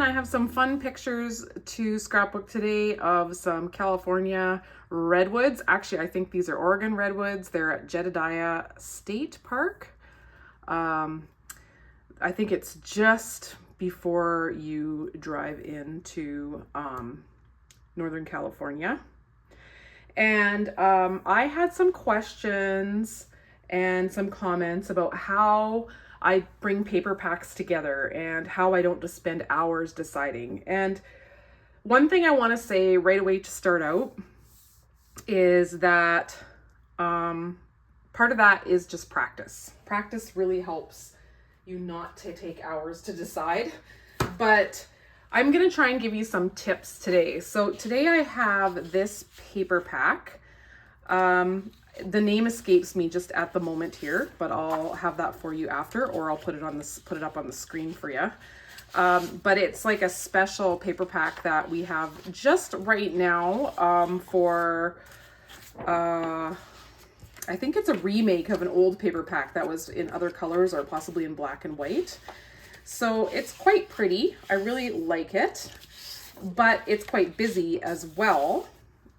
I have some fun pictures to scrapbook today of some California redwoods. Actually, I think these are Oregon redwoods. They're at Jedediah State Park. I think it's just before you drive into Northern California. And I had some questions and some comments about how I bring paper packs together and how I don't just spend hours deciding. And one thing I want to say right away to start out is that part of that is just practice. Practice really helps you not to take hours to decide. But I'm going to try and give you some tips today. So today I have this paper pack. The name escapes me just at the moment here, but I'll have that for you after, or I'll put it up on the screen for you. But it's like a special paper pack that we have just right now for, I think it's a remake of an old paper pack that was in other colors or possibly in black and white. So it's quite pretty. I really like it, but it's quite busy as well.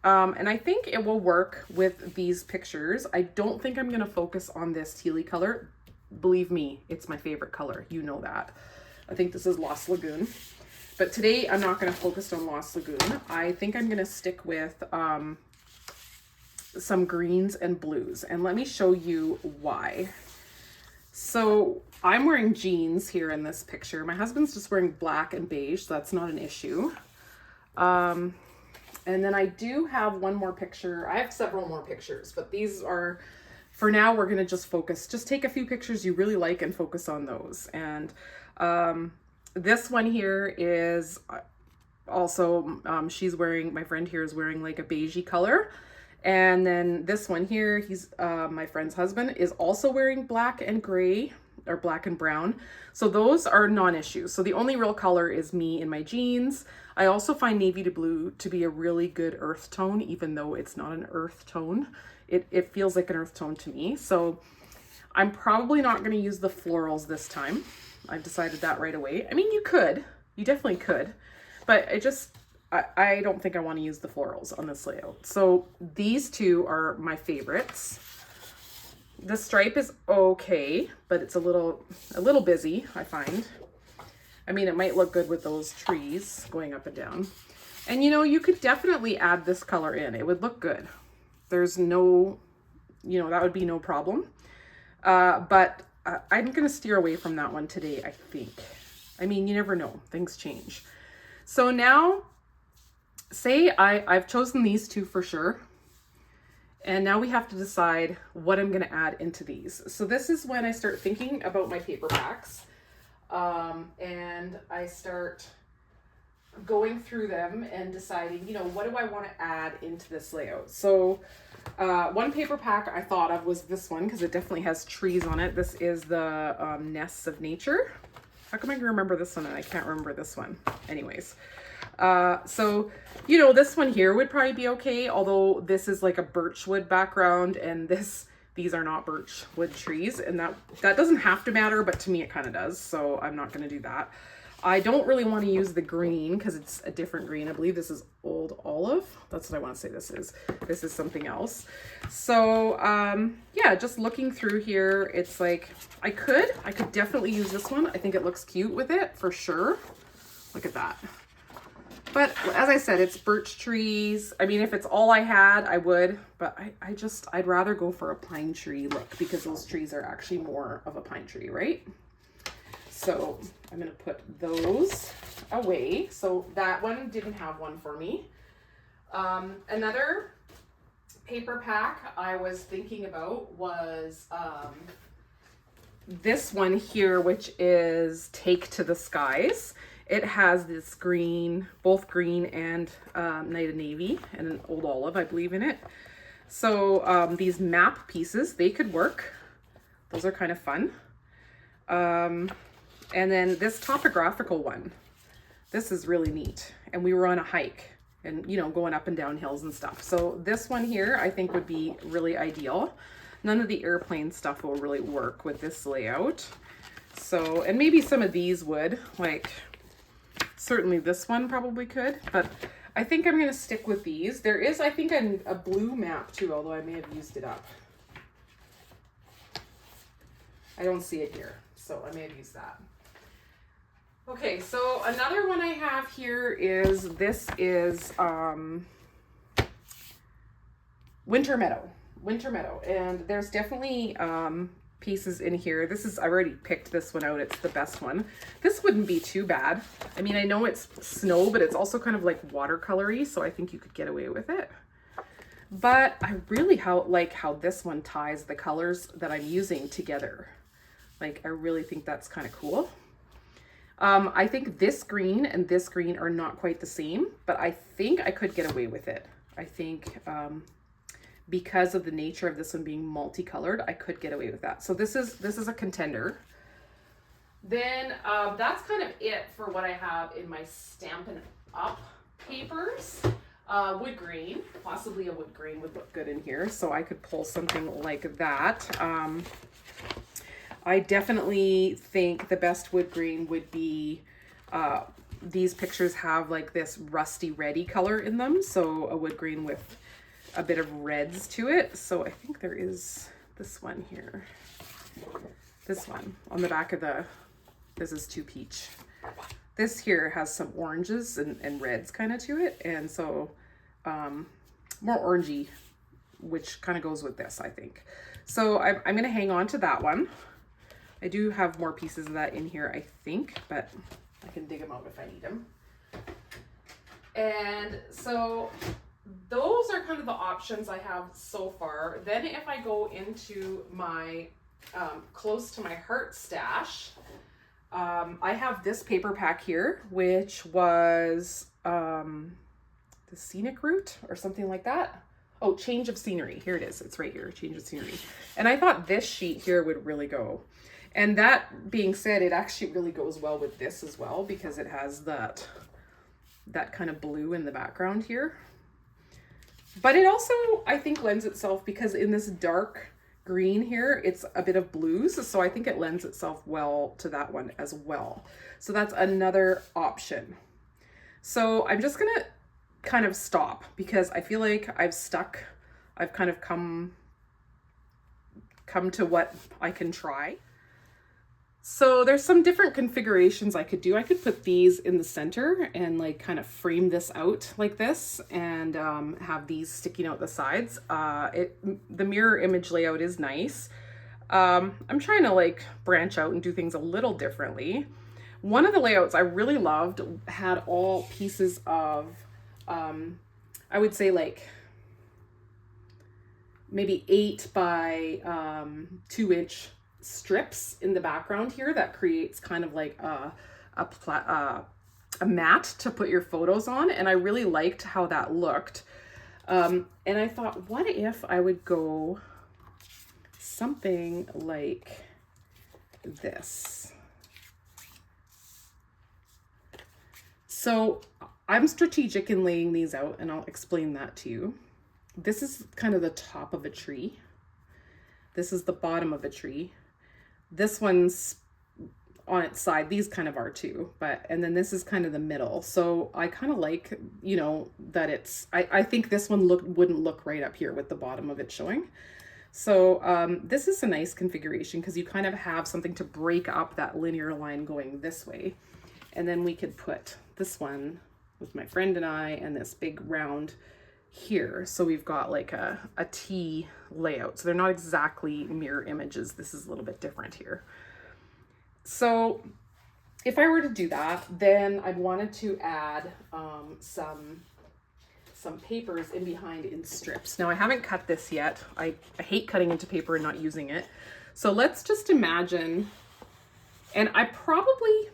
And I think it will work with these pictures. I don't think I'm going to focus on this tealy color. Believe me, it's my favorite color. You know that. I think this is Lost Lagoon. But today I'm not going to focus on Lost Lagoon. I think I'm going to stick with some greens and blues. And let me show you why. So I'm wearing jeans here in this picture. My husband's just wearing black and beige, so that's not an issue. And then I do have one more picture. I have several more pictures, but these are, for now, we're going to just focus. Just take a few pictures you really like and focus on those. And this one here is also, my friend here is wearing like a beigey color. And then this one here, he's my friend's husband is also wearing black and gray, or black and brown. So those are non-issues. So the only real color is me in my jeans. I also find navy to blue to be a really good earth tone, even though it's not an earth tone. It feels like an earth tone to me. So I'm probably not going to use the florals this time. I've decided that right away. I mean, you definitely could, but I don't think I want to use the florals on this layout. So these two are my favorites. The stripe is okay, but it's a little busy, I find. I mean, it might look good with those trees going up and down. And you know, you could definitely add this color in. It would look good. There's no, that would be no problem. But I'm going to steer away from that one today, I think. I mean, you never know. Things change. So now, say I've chosen these two for sure. And now we have to decide what I'm going to add into these. So this is when I start thinking about my paper packs. And I start going through them and deciding, what do I want to add into this layout? So one paper pack I thought of was this one, because it definitely has trees on it. This is the Nests of Nature. How come I can remember this one and I can't remember this one? Anyways. So, this one here would probably be okay, although this is like a birchwood background and these are not birchwood trees, and that doesn't have to matter, but to me it kind of does, so I'm not going to do that. I don't really want to use the green because it's a different green. I believe this is Old Olive. That's what I want to say this is. This is something else. So, yeah, just looking through here, it's like, I could definitely use this one. I think it looks cute with it, for sure. Look at that. But as I said, it's birch trees. I mean, if it's all I had, I would, but I'd rather go for a pine tree look, because those trees are actually more of a pine tree, right? So I'm going to put those away. So that one didn't have one for me. Another paper pack I was thinking about was this one here, which is Take to the Skies. It has this green, both green and Night of Navy, and an Old Olive, I believe, in it. So these map pieces, they could work. Those are kind of fun. And then this topographical one, this is really neat. And we were on a hike and, going up and down hills and stuff. So this one here, I think would be really ideal. None of the airplane stuff will really work with this layout. So, and maybe some of these would, like, Certainly this one probably could, but I think I'm going to stick with these. There is, I think, a blue map too, although I may have used it up. I don't see it here, so I may have used that. Okay, so another one I have here is, this is Winter Meadow. Winter Meadow, and there's definitely pieces in here. This is, I already picked this one out. It's the best one. This wouldn't be too bad. I mean, I know it's snow, but it's also kind of like watercolory, so I think you could get away with it. But I really like how this one ties the colors that I'm using together. Like, I really think that's kind of cool. I think this green and this green are not quite the same, but I think I could get away with it. I think because of the nature of this one being multicolored, I could get away with that. So this is a contender. Then that's kind of it for what I have in my Stampin' Up papers. Wood grain, possibly a wood grain would look good in here, so I could pull something like that. I definitely think the best wood grain would be, these pictures have like this rusty reddy color in them, so a wood grain with a bit of reds to it. So I think there is this one here. This one on the back of this is too peach. This here has some oranges and reds kind of to it. And so more orangey, which kind of goes with this, I think. So I'm going to hang on to that one. I do have more pieces of that in here, I think, but I can dig them out if I need them. And so those are kind of the options I have so far. Then if I go into my close to my heart stash, I have this paper pack here, which was the Scenic Route or something like that. Oh, Change of Scenery. Here it is. It's right here, Change of Scenery. And I thought this sheet here would really go. And that being said, it actually really goes well with this as well, because it has that kind of blue in the background here. But it also, I think, lends itself, because in this dark green here, it's a bit of blues. So I think it lends itself well to that one as well. So that's another option. So I'm just going to kind of stop, because I feel like I've kind of come to what I can try. So there's some different configurations I could do. I could put these in the center and like kind of frame this out like this, and have these sticking out the sides. The mirror image layout is nice. I'm trying to like branch out and do things a little differently. One of the layouts I really loved had all pieces of, I would say like maybe 8 by 2-inch strips in the background here that creates kind of like a mat to put your photos on, and I really liked how that looked. And I thought, what if I would go something like this? So I'm strategic in laying these out, and I'll explain that to you. This is kind of the top of a tree. This is the bottom of a tree. This one's on its side. These kind of are too, and then this is kind of the middle. So I kind of like, you know, that it's, I think this one wouldn't look right up here with the bottom of it showing. So this is a nice configuration, because you kind of have something to break up that linear line going this way. And then we could put this one with my friend and I, and this big round here. So we've got like a T layout. So they're not exactly mirror images. This is a little bit different here. So if I were to do that, then I'd wanted to add some papers in behind in strips. Now I haven't cut this yet. I hate cutting into paper and not using it. So let's just imagine, and I probably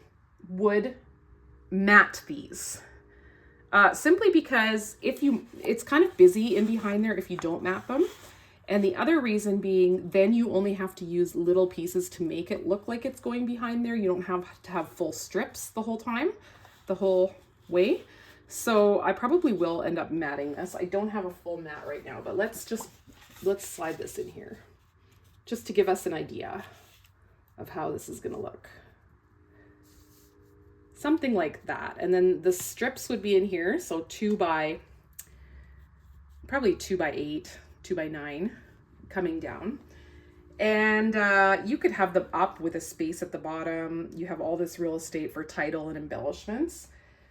would mat these. Simply because it's kind of busy in behind there if you don't mat them. And the other reason being, then you only have to use little pieces to make it look like it's going behind there. You don't have to have full strips the whole time, the whole way. So I probably will end up matting this. I don't have a full mat right now, but let's slide this in here just to give us an idea of how this is going to look. something like that. And then the strips would be in here. So probably 2x8, 2x9 coming down. And you could have them up with a space at the bottom. You have all this real estate for title and embellishments.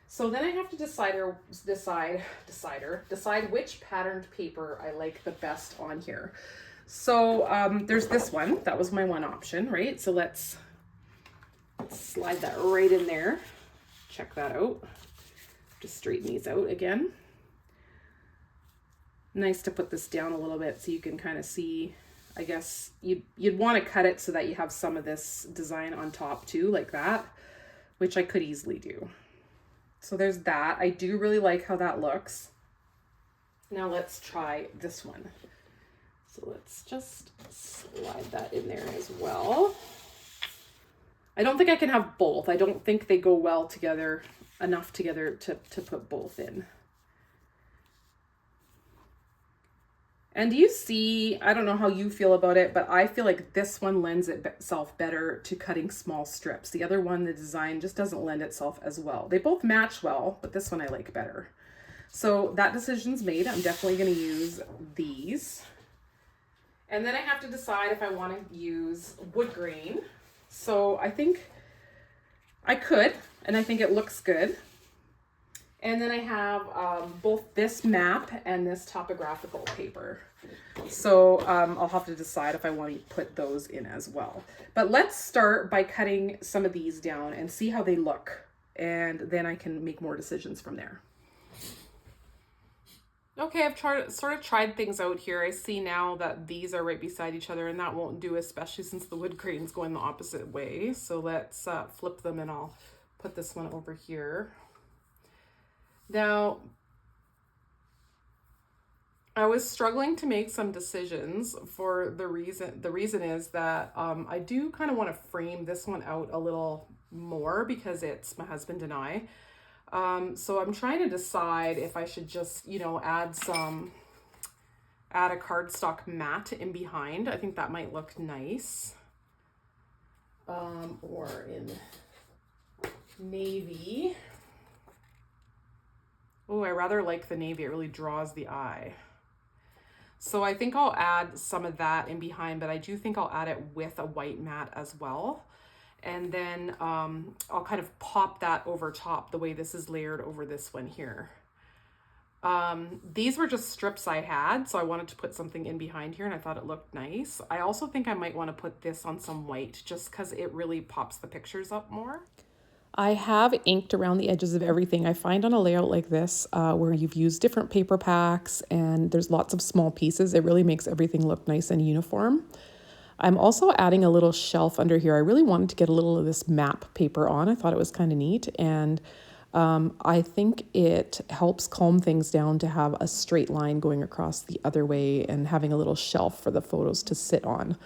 So then I have to decide which patterned paper I like the best on here. So there's this one. That was my one option, right? So let's slide that right in there. Check that out. Just straighten these out again. Nice to put this down a little bit so you can kind of see. I guess you'd want to cut it so that you have some of this design on top too, like that, which I could easily do. So there's that. I do really like how that looks. Now let's try this one. So let's just slide that in there as well. I don't think I can have both. I don't think they go well together, enough together to put both in. And do you see, I don't know how you feel about it, but I feel like this one lends itself better to cutting small strips. The other one, the design just doesn't lend itself as well. They both match well, but this one I like better. So that decision's made. I'm definitely going to use these. And then I have to decide if I want to use wood grain. So I think I could, and I think it looks good. And then I have both this map and this topographical paper. So I'll have to decide if I want to put those in as well. But let's start by cutting some of these down and see how they look. And then I can make more decisions from there. Okay, I've sort of tried things out here. I see now that these are right beside each other, and that won't do, especially since the wood grain's going the opposite way. So let's flip them, and I'll put this one over here. Now, I was struggling to make some decisions for the reason is that I do kind of want to frame this one out a little more because it's my husband and I. So I'm trying to decide if I should just, you know, add a cardstock mat in behind. I think that might look nice. Or in navy. Oh, I rather like the navy. It really draws the eye. So I think I'll add some of that in behind, but I do think I'll add it with a white mat as well. And then I'll kind of pop that over top the way this is layered over this one here. These were just strips I had, so I wanted to put something in behind here and I thought it looked nice. I also think I might want to put this on some white just because it really pops the pictures up more. I have inked around the edges of everything. I find on a layout like this where you've used different paper packs and there's lots of small pieces, it really makes everything look nice and uniform. I'm also adding a little shelf under here. I really wanted to get a little of this map paper on. I thought it was kind of neat, and I think it helps calm things down to have a straight line going across the other way and having a little shelf for the photos to sit on.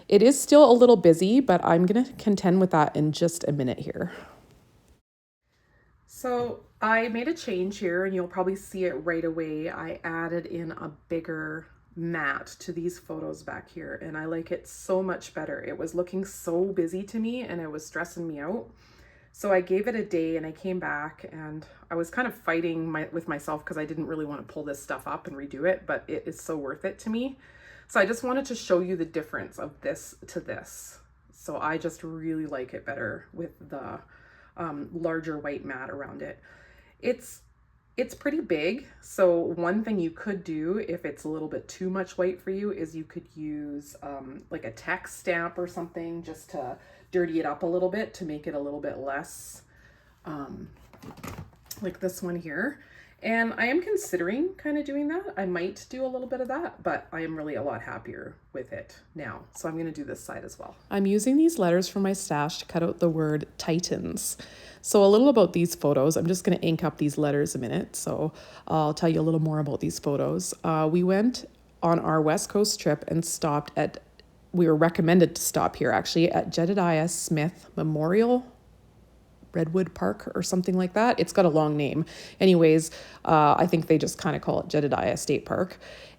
It is still a little busy, but I'm going to contend with that in just a minute here. So I made a change here, and you'll probably see it right away. I added in a bigger mat to these photos back here, and I like it so much better. It was looking so busy to me and it was stressing me out. So I gave it a day and I came back and I was kind of fighting with myself because I didn't really want to pull this stuff up and redo it, but it is so worth it to me. So I just wanted to show you the difference of this to this. So I just really like it better with the larger white mat around it. It's pretty big, so one thing you could do if it's a little bit too much white for you is you could use like a text stamp or something just to dirty it up a little bit to make it a little bit less like this one here. And I am considering kind of doing that. I might do a little bit of that, but I am really a lot happier with it now. So I'm going to do this side as well. I'm using these letters from my stash to cut out the word Titans. So a little about these photos. I'm just going to ink up these letters a minute. So I'll tell you a little more about these photos. We went on our West Coast trip and stopped at, we were recommended to stop here actually, at Jedediah Smith Memorial Redwood Park or something like that. It's got a long name. Anyways, I think they just kind of call it Jedediah State Park.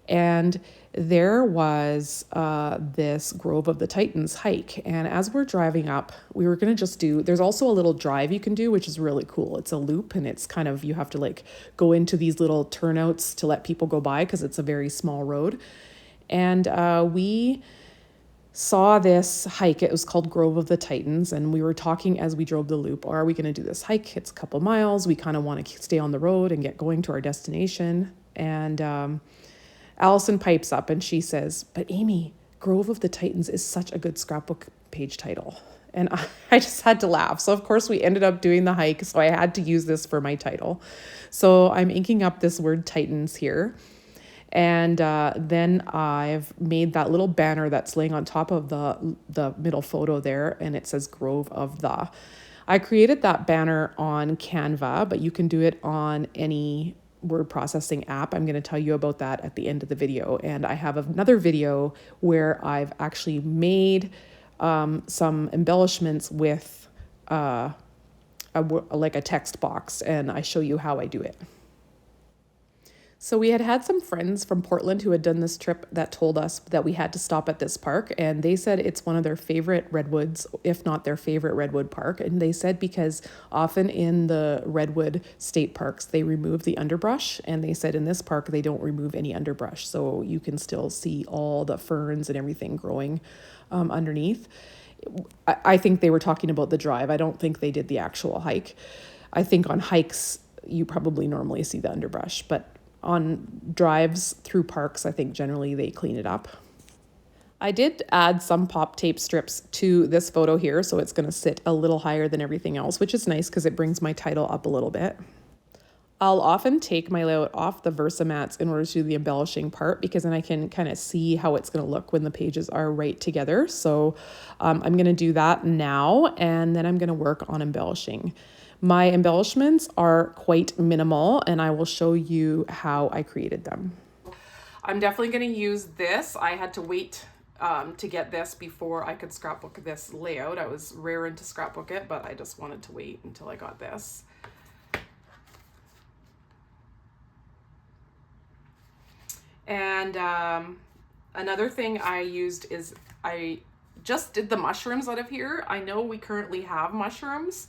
And there was this Grove of the Titans hike. And as we're driving up, we were going to just do, there's also a little drive you can do, which is really cool. It's a loop, and it's kind of, you have to like go into these little turnouts to let people go by because it's a very small road. And we saw this hike. It was called Grove of the Titans. And we were talking as we drove the loop, are we going to do this hike? It's a couple miles. We kind of want to stay on the road and get going to our destination. And Allison pipes up and she says, but Amy, Grove of the Titans is such a good scrapbook page title. And I just had to laugh. So of course we ended up doing the hike. So I had to use this for my title. So I'm inking up this word Titans here. And then I've made that little banner that's laying on top of the middle photo there. And it says Grove of the. I created that banner on Canva, but you can do it on any word processing app. I'm going to tell you about that at the end of the video. And I have another video where I've actually made some embellishments with like a text box, and I show you how I do it. So we had some friends from Portland who had done this trip that told us that we had to stop at this park, and they said it's one of their favorite redwoods, if not their favorite redwood park. And they said because often in the redwood state parks, they remove the underbrush, and they said in this park, they don't remove any underbrush. So you can still see all the ferns and everything growing underneath. I think they were talking about the drive. I don't think they did the actual hike. I think on hikes, you probably normally see the underbrush, but on drives through parks, I think generally they clean it up. I did add some pop tape strips to this photo here, so it's going to sit a little higher than everything else, which is nice because it brings my title up a little bit. I'll often take my layout off the Versa mats in order to do the embellishing part, because then I can kind of see how it's going to look when the pages are right together. So I'm going to do that now, and then I'm going to work on embellishing. My embellishments are quite minimal, and I will show you how I created them. I'm definitely going to use this. I had to wait to get this before I could scrapbook this layout. I was raring to scrapbook it, but I just wanted to wait until I got this. And another thing I used is I just did the mushrooms out of here. I know we currently have mushrooms,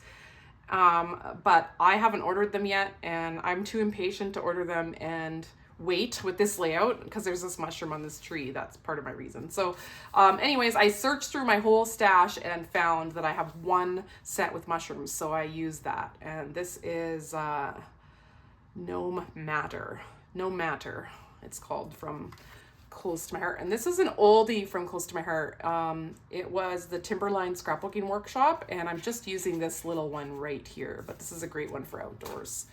but I haven't ordered them yet, and I'm too impatient to order them and wait with this layout because there's this mushroom on this tree. That's part of my reason. So anyways, I searched through my whole stash and found that I have one set with mushrooms, so I used that. And this is No Matter. It's called, from Close to My Heart. And this is an oldie from Close to My Heart. It was the Timberline scrapbooking workshop, and I'm just using this little one right here, but this is a great one for outdoors.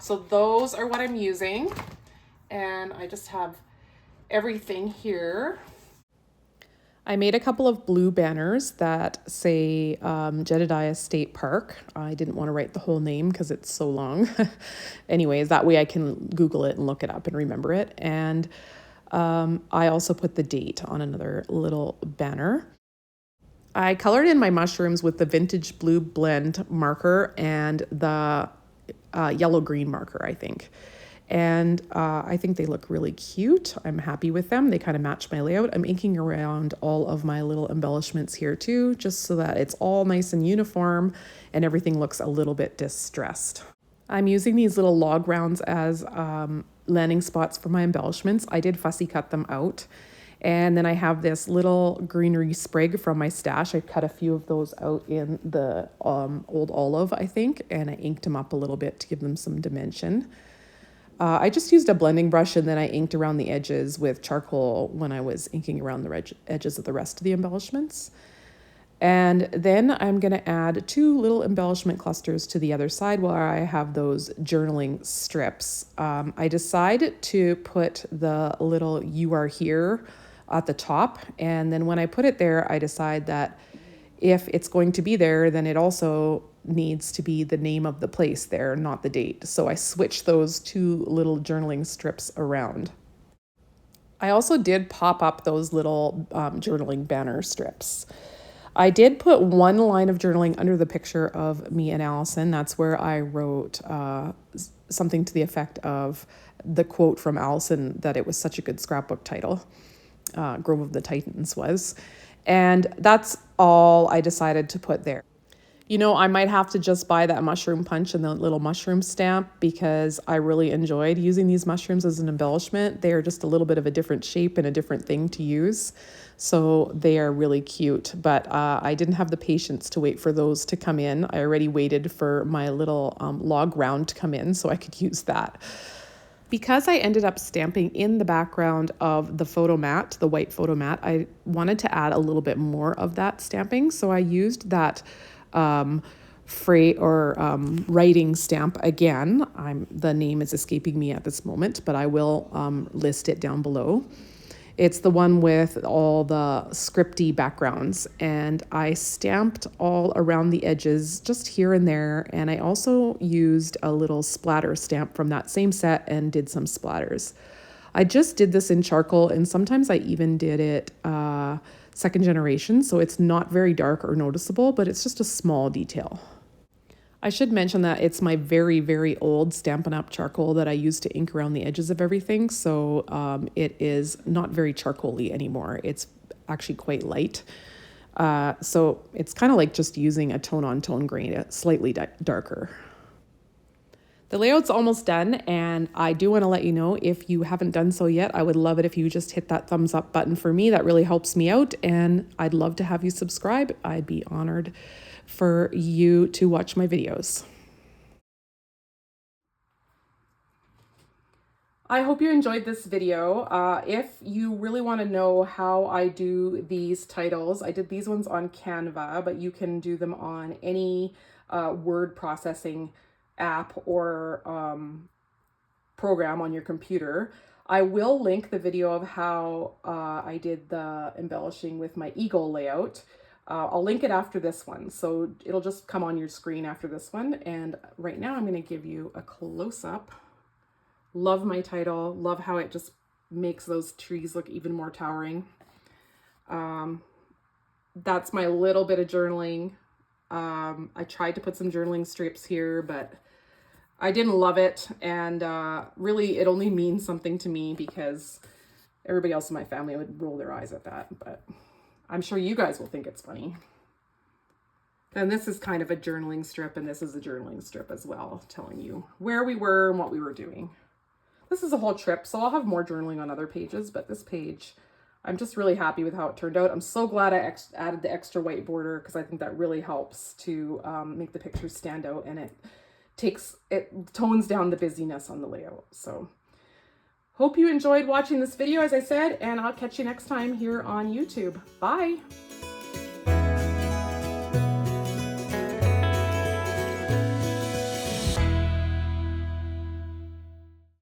So those are what I'm using, and I just have everything here. I made a couple of blue banners that say Jedediah State Park. I didn't want to write the whole name because it's so long. Anyways, that way I can Google it and look it up and remember it. And I also put the date on another little banner. I colored in my mushrooms with the Vintage Blue Blend marker and the yellow-green marker, I think. And I think they look really cute. I'm happy with them. They kind of match my layout. I'm inking around all of my little embellishments here too, just so that it's all nice and uniform and everything looks a little bit distressed. I'm using these little log rounds as landing spots for my embellishments. I did fussy cut them out. And then I have this little greenery sprig from my stash. I cut a few of those out in the old olive, I think, and I inked them up a little bit to give them some dimension. I just used a blending brush, and then I inked around the edges with charcoal when I was inking around the edges of the rest of the embellishments. And then I'm going to add 2 little embellishment clusters to the other side where I have those journaling strips. I decided to put the little "You Are Here" at the top, and then when I put it there, I decide that if it's going to be there, then it also needs to be the name of the place there, not the date. So I switched those 2 little journaling strips around. I also did pop up those little journaling banner strips. I did put 1 line of journaling under the picture of me and Allison. That's where I wrote something to the effect of the quote from Allison that it was such a good scrapbook title. Grove of the Titans was. And that's all I decided to put there. You know, I might have to just buy that mushroom punch and the little mushroom stamp because I really enjoyed using these mushrooms as an embellishment. They are just a little bit of a different shape and a different thing to use. So they are really cute, but I didn't have the patience to wait for those to come in. I already waited for my little log round to come in so I could use that. Because I ended up stamping in the background of the photo mat, the white photo mat, I wanted to add a little bit more of that stamping. So I used that writing stamp again. The name is escaping me at this moment, but I will list it down below. It's the one with all the scripty backgrounds, and I stamped all around the edges just here and there, and I also used a little splatter stamp from that same set and did some splatters. I just did this in charcoal, and sometimes I even did it second generation, so it's not very dark or noticeable, but it's just a small detail. I should mention that it's my very, very old Stampin' Up! Charcoal that I use to ink around the edges of everything, so it is not very charcoal-y anymore. It's actually quite light. So it's kind of like just using a tone-on-tone grain, slightly darker. The layout's almost done, and I do want to let you know, if you haven't done so yet, I would love it if you just hit that thumbs up button for me. That really helps me out, and I'd love to have you subscribe. I'd be honored for you to watch my videos. I hope you enjoyed this video. If you really want to know how I do these titles, I did these ones on Canva, but you can do them on any word processing app or program on your computer. I will link the video of how I did the embellishing with my eagle layout. I'll link it after this one, so it'll just come on your screen after this one. And right now I'm going to give you a close-up. Love my title. Love how it just makes those trees look even more towering. That's my little bit of journaling. I tried to put some journaling strips here, but I didn't love it. And really, it only means something to me because everybody else in my family would roll their eyes at that. But I'm sure you guys will think it's funny. And this is kind of a journaling strip, and this is a journaling strip as well, telling you where we were and what we were doing. This is a whole trip, so I'll have more journaling on other pages, but this page, I'm just really happy with how it turned out. I'm so glad I added the extra white border because I think that really helps to make the pictures stand out, and it tones down the busyness on the layout. So hope you enjoyed watching this video, as I said, and I'll catch you next time here on YouTube. Bye.